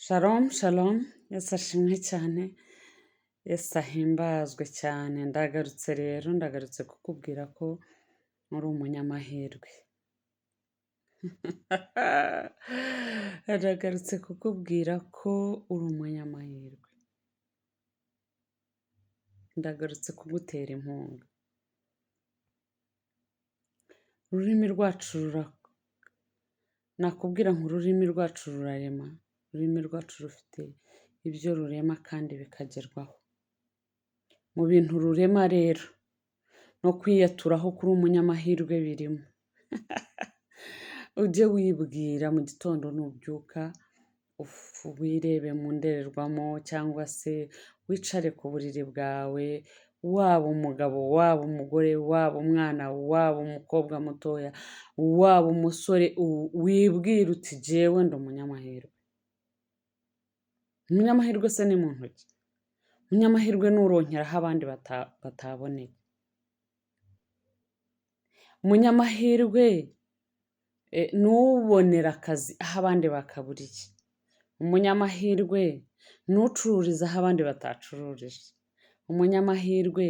Shalom, shalom, Yesu ashimwe cyane, Yesu ahimbazwe cyane, ndagarutse kukubwira ko uri umunyamahirwe. Ndagarutse kukubwira ko uri umunyamahirwe. Ndagarutse kugutera inkunga. Ururimi rwacu nakubwira ngo ururimi rwacu rurarema. Ururimi rwacu rufite ibyo rurema kandi bikagerwaho. Mu bintu rurema rero no kwiyaturaho kuri umunyamahirwe birimo. Ujye wibwira mu gitondo nubyuka, wirebe mu ndorerwamo cyangwa se wicare ku buriri bwawe, waba umugabo, waba umugore, waba umwana, waba umukobwa mutoya, waba umusore, wibwira uti jyewe ndi umunyamahirwe. Umunyamahirwe se ni mu ntoki. Umunyamahirwe nuronkera aho abandi bataboneye. Umunyamahirwe nubonera akazi aho abandi bakaburiye. Umunyamahirwe nucururiza aho abandi batacururije. Umunyamahirwe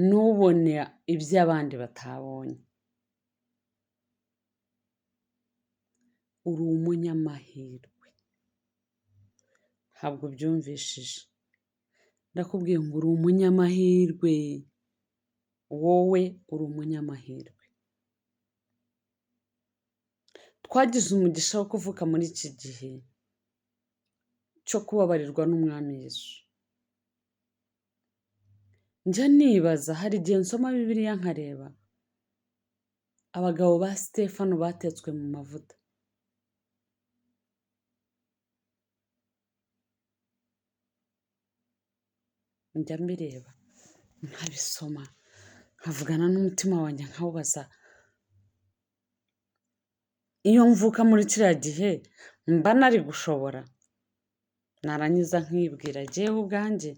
nubone ibyo abandi batabonye. Uri umunyamahirwe. Ntabwo byumvishije. Ndakubwiye ngo uri umunyamahirwe. Wowe uri umunyamahirwe. Twagize umugisha wo kuvuka muri iki gihe cyo kubabarirwa n'Umwami Yesu. Njya nibaza, hari igihe nsoma Bibiliya nkareba abagabo ba Sitefano batetswe mu mavuta. Njya mbireba nkabisoma nkavugana n'umutima wanjye nkawubaza, iyo mvuka muri kiriya gihe mba nari gushobora? Narangiza nkibwira jyewe ubwanjye,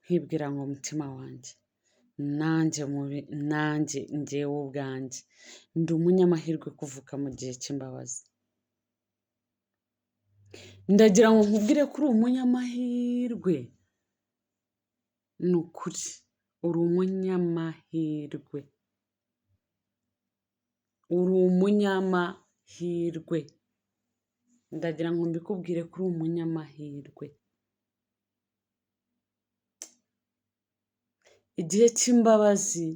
nkibwira ngo umutima wanjye, nanjye njyewe ubwanjye ndi umunyamahirwe kuvuka mu gihe cy'imbabazi. Ndagira ngo nkubwire ko uri umunyamahirwe. Ni ukuri uri umunyamahirwe. Uri umunyamahirwe. Ndagira ngo mbikubwire ko uri umunyamahirwe. Igihe cy'imbabazi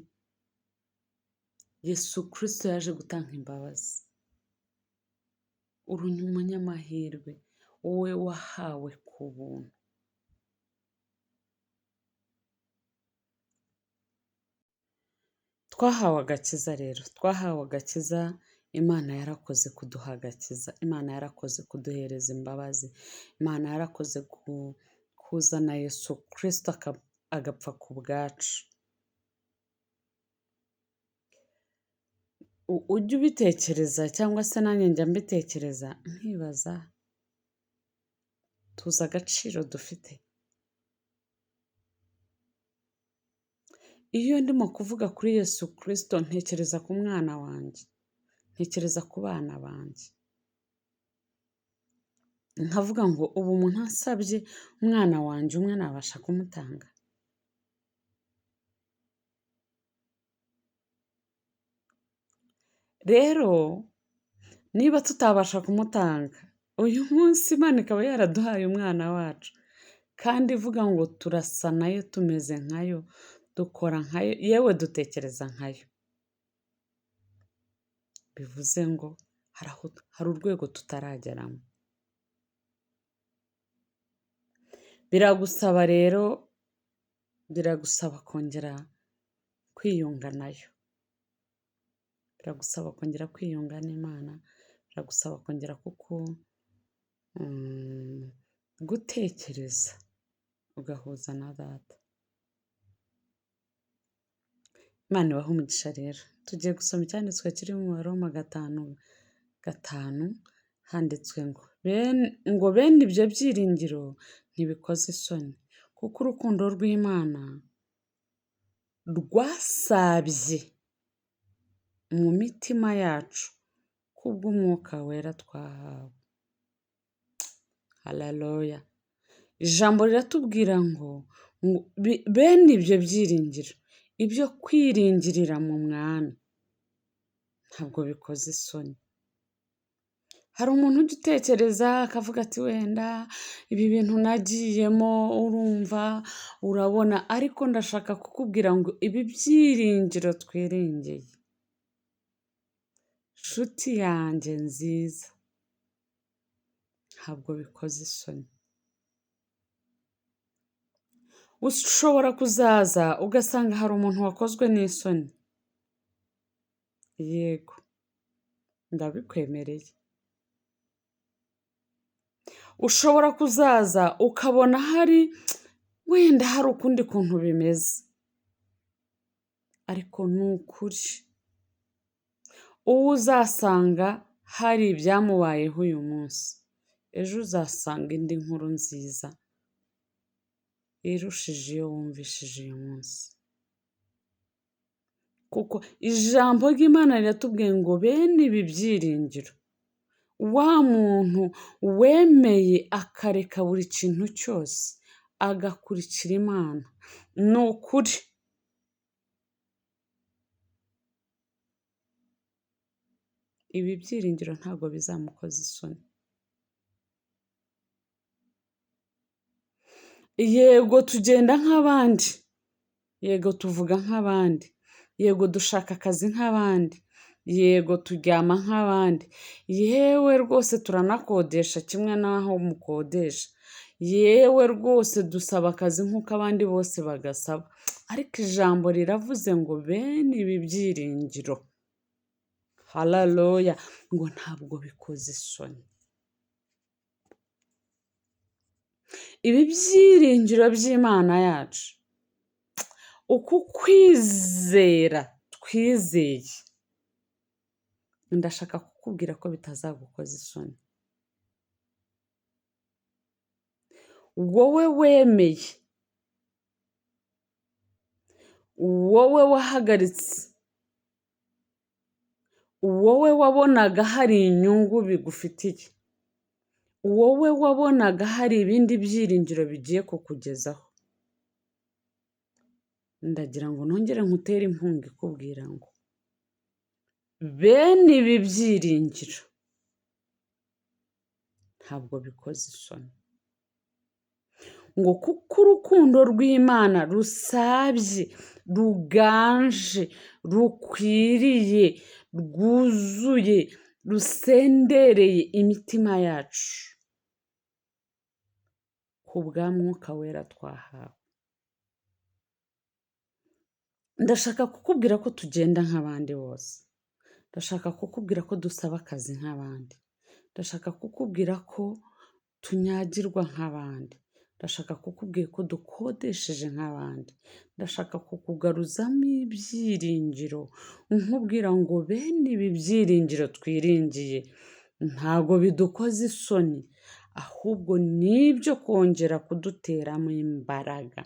Yesu Kristo yaje gutanga imbabazi. Uri umunyamahirwe. Wowe wahawe ku buntu. Twahawe agakiza rero. Twahawe agakiza. Imana yarakoze kuduha agakiza. Imana yarakoze kuduhereza imbabazi. Imana yarakoze kuzana Yesu Kristo agapfa ku bwacu. Ujye ubitekereza cyangwa se nanjye njya mbitekereza nkibaza, tuzi agaciro dufite? Iyo ndimo kuvuga kuri Yesu Kristo ntekereza ku mwana wanjye, ntekereza ku bana banjye, nkavuga ngo ubu umuntu ansabye umwana wanjye umwe nabasha kumutanga? Rero niba tutabasha kumutanga, uyu munsi Imana ikaba yaraduhaye umwana wacu kandi ivuga ngo turasa nayo, tumeze nkayo, dukora nkayo, yewe dutekereza nkayo. Bivuze ngo hari urwego tutarageramo. Biragusaba rero, biragusaba kongera kwiyunga nayo. Biragusaba kongera kwiyunga n'Imana. Biragusaba kongera gutekereza ugahuza na Data. Imana ibahe umugisha rero. Tugiye gusoma icyanditswe kiri mu Baroma 5:5, handitswe ngo bene ibyo byiringiro ntibikoze isoni, kuko urukundo rw'Imana rwasabye mu mitima yacu kubw'Umwuka Wera twahawe. Haleluya! Ijambo riratubwira ngo bene ibyo byiringiro, ibyo kwiringirira mu Mwami, ntabwo bikoze isoni. Hari umuntu ujya utekereza akavuga ati wenda ibi bintu nagiyemo urumva urabona, ariko ndashaka kukubwira ngo ibi byiringiro twiringiye, nshuti yanjye nziza, ntabwo bikoze isoni. Ushobora kuzaza ugasanga hari umuntu wakozwe n'isoni. Yego, ndabikwemereye. Ushobora kuzaza ukabona wenda hari ukundi kuntu bimeze, ariko ni ukuri uwo uzasanga hari ibyamubayeho uyu munsi, ejo uzasanga indi nkuru nziza irushije iyo wumvishije uyu munsi. Kuko ijambo ry'Imana riratubwiye ngo bene ibi byiringiro, wa muntu wemeye akareka buri kintu cyose agakurikira Imana, ni ukuri ibi byiringiro ntabwo bizamukoza isoni. Yego tugenda nk'abandi, yego tuvuga nk'abandi, yego dushaka akazi nk'abandi, yego turyama nk'abandi, yewe rwose turanakodesha kimwe n'aho mukodesha, yewe rwose dusaba akazi nk'uko abandi bose bagasaba, ariko ijambo riravuze ngo bene ibi byiringiro, haleluya, ngo ntabwo bikoze isoni. Ibi byiringiro by'Imana yacu, uku kwizera twizeye, ndashaka kukubwira ko bitazagukoza isoni. Wowe wemeye, wowe wahagaritse, wowe wabonaga hari inyungu bigufitiye, wowe wabonaga hari ibindi byiringiro bigiye kukugezaho, ndagira ngo nongere nkutere inkunga ikubwira ngo bene ibi byiringiro ntabwo bikoze isoni. Ngo kuko urukundo rw'Imana rusabye, ruganje, rukwiriye, rwuzuye, rusendereye imitima yacu ku bwa Mwuka Wera twahawe. Ndashaka kukubwira ko tugenda nk'abandi bose, ndashaka kukubwira ko dusaba akazi nk'abandi, ndashaka kukubwira ko tunyagirwa nk'abandi, ndashaka kukubwira ko dukodesheje nk'abandi, ndashaka kukugaruzamo ibyiringiro, nkubwira ngo bene ibi byiringiro twiringiye ntabwo bidukoza isoni, ahubwo ni ibyo kongera kuduteramo imbaraga.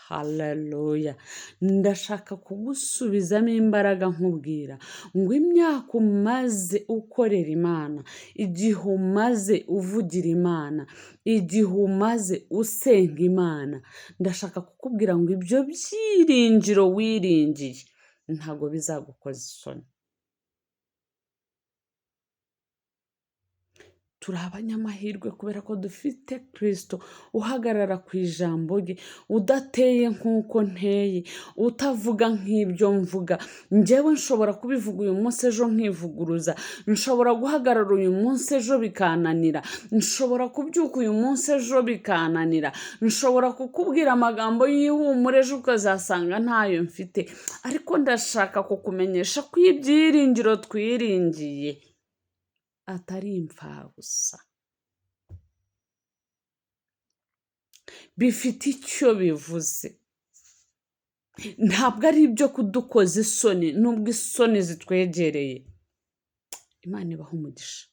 Haleluya! Ndashaka kugusubizamo imbaraga nkubwira ngo imyaka umaze ukorera Imana, igihe umaze uvugira Imana, igihe umaze usenga Imana, ndashaka kukubwira ngo ibyo byiringiro wiringiye ntabwo bizagukoza isoni. Turi abanyamahirwe kubera ko dufite Kristo uhagarara ku ijambo rye, udateye nk'uko nteye, utavuga nk'ibyo mvuga. Njyewe nshobora kubivuga uyu munsi, ejo nkivuguruza, nshobora guhagarara uyu munsi, ejo bikananira, nshobora kubyuka uyu munsi, ejo bikananira, nshobora kukubwira amagambo y'ihumure, ejo ukazasanga ntayo mfite, ariko ndashaka kukumenyesha ko ibyiringiro twiringiye atari imfabusa, bifite icyo bivuze. Ntabwo ari ibyo kudukoza isoni, nubwo isoni zitwegereye. Imana ibahe umugisha.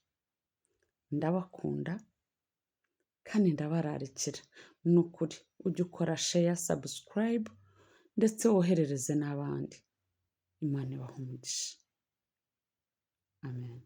Ndabakunda kandi ndabararikira, ni ukuri ujye ukora share, subscribe ndetse woherereze n'abandi. Imana ibahe umugisha. amen.